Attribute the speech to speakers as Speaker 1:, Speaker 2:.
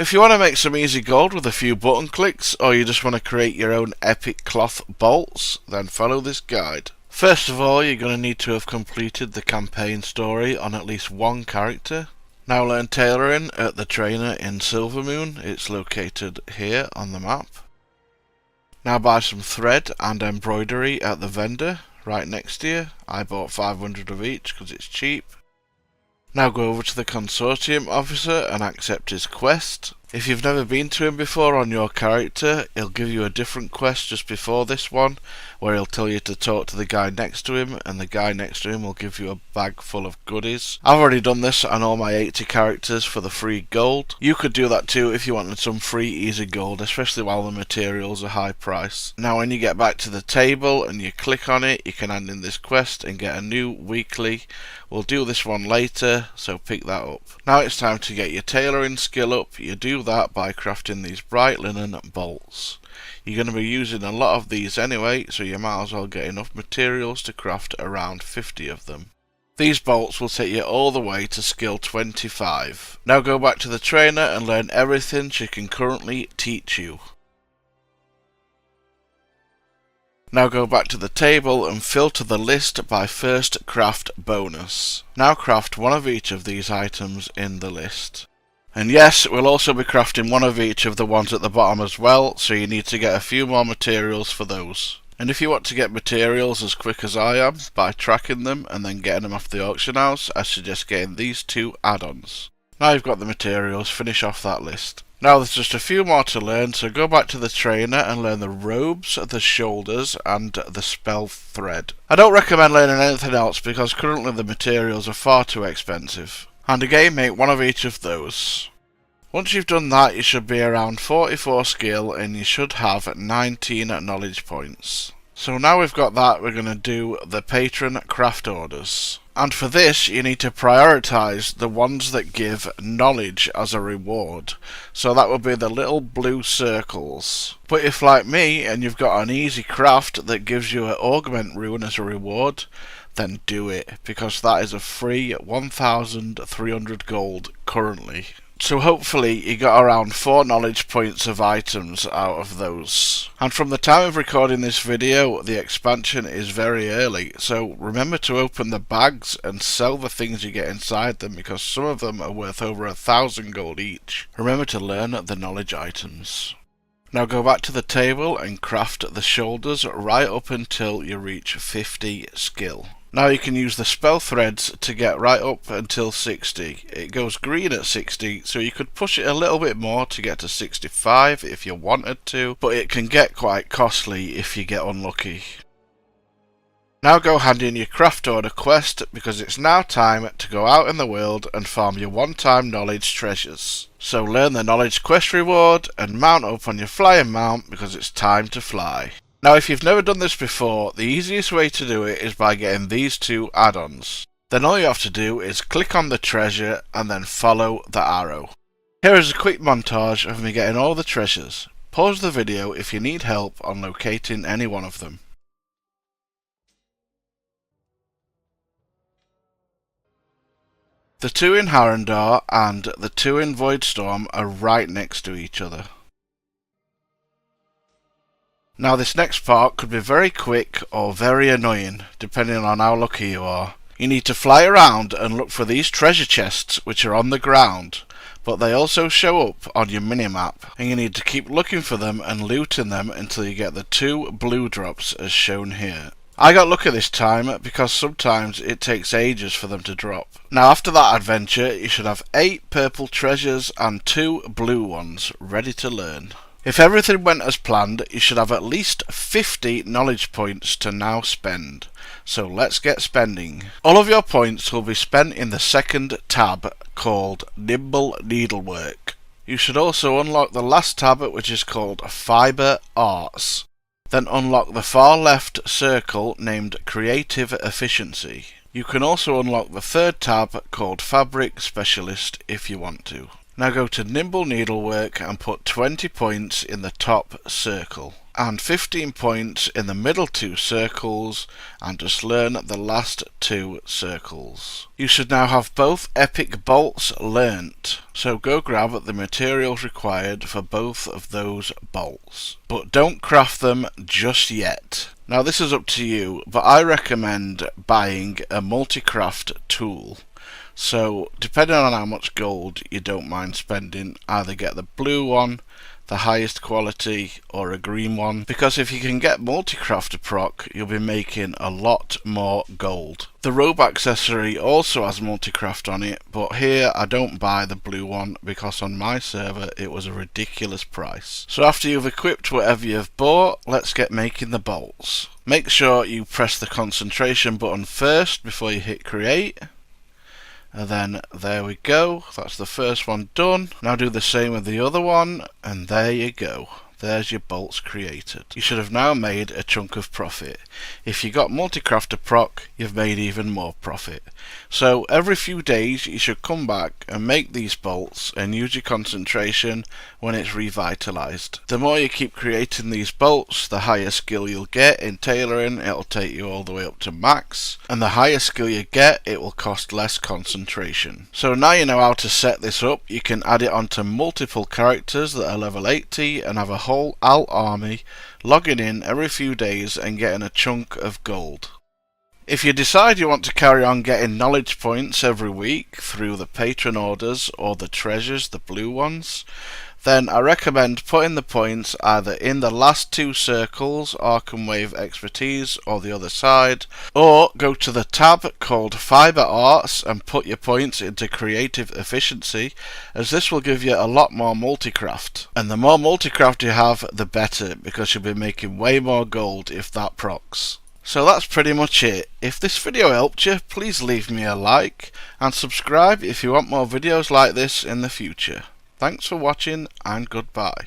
Speaker 1: If you want to make some easy gold with a few button clicks, or you just want to create your own epic cloth bolts, then follow this guide. First of all, you're going to need to have completed the campaign story on at least one character. Now learn tailoring at the trainer in Silvermoon. It's located here on the map. Now buy some thread and embroidery at the vendor right next to you. I bought 500 of each because it's cheap. Now go over to the consortium officer and accept his quest. If you've never been to him before on your character, he'll give you a different quest just before this one, where he'll tell you to talk to the guy next to him, and the guy next to him will give you a bag full of goodies. I've already done this on all my 80 characters for the free gold. You could do that too if you wanted some free easy gold, especially while the materials are high price. Now when you get back to the table and you click on it, you can hand in this quest and get a new weekly. We'll do this one later, so pick that up. Now it's time to get your tailoring skill up. You do that by crafting these bright linen bolts. You're going to be using a lot of these anyway, so you might as well get enough materials to craft around 50 of them. These bolts will take you all the way to skill 25. Now go back to the trainer and learn everything she can currently teach you. Now go back to the table and filter the list by first craft bonus. Now craft one of each of these items in the list. And yes, we'll also be crafting one of each of the ones at the bottom as well, so you need to get a few more materials for those. And if you want to get materials as quick as I am, by tracking them and then getting them off the auction house, I suggest getting these two add-ons. Now you've got the materials, finish off that list. Now there's just a few more to learn, so go back to the trainer and learn the robes, the shoulders and the spell thread. I don't recommend learning anything else because currently the materials are far too expensive. And again, make one of each of those. Once you've done that, you should be around 44 skill and you should have 19 knowledge points. So now we've got that, we're going to do the Patron craft orders. And for this, you need to prioritise the ones that give knowledge as a reward. So that will be the little blue circles. But if like me, and you've got an easy craft that gives you an augment rune as a reward, then do it, because that is a free 1,300 gold currently. So hopefully you got around 4 knowledge points of items out of those. And from the time of recording this video, the expansion is very early, so remember to open the bags and sell the things you get inside them, because some of them are worth over 1,000 gold each. Remember to learn the knowledge items. Now go back to the table and craft the shoulders right up until you reach 50 skill. Now you can use the spell threads to get right up until 60. It goes green at 60, so you could push it a little bit more to get to 65 if you wanted to, but it can get quite costly if you get unlucky. Now go hand in your craft order quest, because it's now time to go out in the world and farm your one-time knowledge treasures. So learn the knowledge quest reward and mount up on your flying mount, because it's time to fly. Now if you've never done this before, the easiest way to do it is by getting these two add-ons. Then all you have to do is click on the treasure and then follow the arrow. Here is a quick montage of me getting all the treasures. Pause the video if you need help on locating any one of them. The two in Harandar and the two in Voidstorm are right next to each other. Now this next part could be very quick or very annoying, depending on how lucky you are. You need to fly around and look for these treasure chests which are on the ground, but they also show up on your minimap, and you need to keep looking for them and looting them until you get the 2 blue drops as shown here. I got lucky this time because sometimes it takes ages for them to drop. Now after that adventure you should have 8 purple treasures and 2 blue ones ready to learn. If everything went as planned, you should have at least 50 knowledge points to now spend. So let's get spending. All of your points will be spent in the second tab called Nimble Needlework. You should also unlock the last tab, which is called Fibre Arts. Then unlock the far left circle named Creative Efficiency. You can also unlock the third tab called Fabric Specialist if you want to. Now go to Nimble Needlework and put 20 points in the top circle. and 15 points in the middle 2 circles, and just learn the last 2 circles. You should now have both epic bolts learnt, so go grab the materials required for both of those bolts. But don't craft them just yet. Now this is up to you, but I recommend buying a multi-craft tool. So depending on how much gold you don't mind spending, either get the blue one, the highest quality, or a green one, because if you can get multi-craft to proc, you'll be making a lot more gold. The robe accessory also has multi-craft on it, but here I don't buy the blue one because on my server it was a ridiculous price. So after you've equipped whatever you've bought, let's get making the bolts. Make sure you press the concentration button first before you hit create. And then there we go, that's the first one done. Now do the same with the other one, and there you go. There's your bolts created. You should have now made a chunk of profit. If you got multicraft to proc, you've made even more profit. So every few days you should come back and make these bolts and use your concentration when it's revitalized. The more you keep creating these bolts, the higher skill you'll get in tailoring. It'll take you all the way up to max, and the higher skill you get, it will cost less concentration. So now you know how to set this up. You can add it onto multiple characters that are level 80 and have a whole alt army logging in every few days and getting a chunk of gold. If you decide you want to carry on getting knowledge points every week through the patron orders or the treasures, the blue ones, then I recommend putting the points either in the last 2 circles, Arcanoweave expertise, or the other side, or go to the tab called Fiber Arts and put your points into creative efficiency, as this will give you a lot more multicraft. And the more multicraft you have, the better, because you'll be making way more gold if that procs. So that's pretty much it. If this video helped you, please leave me a like and subscribe if you want more videos like this in the future. Thanks for watching and goodbye.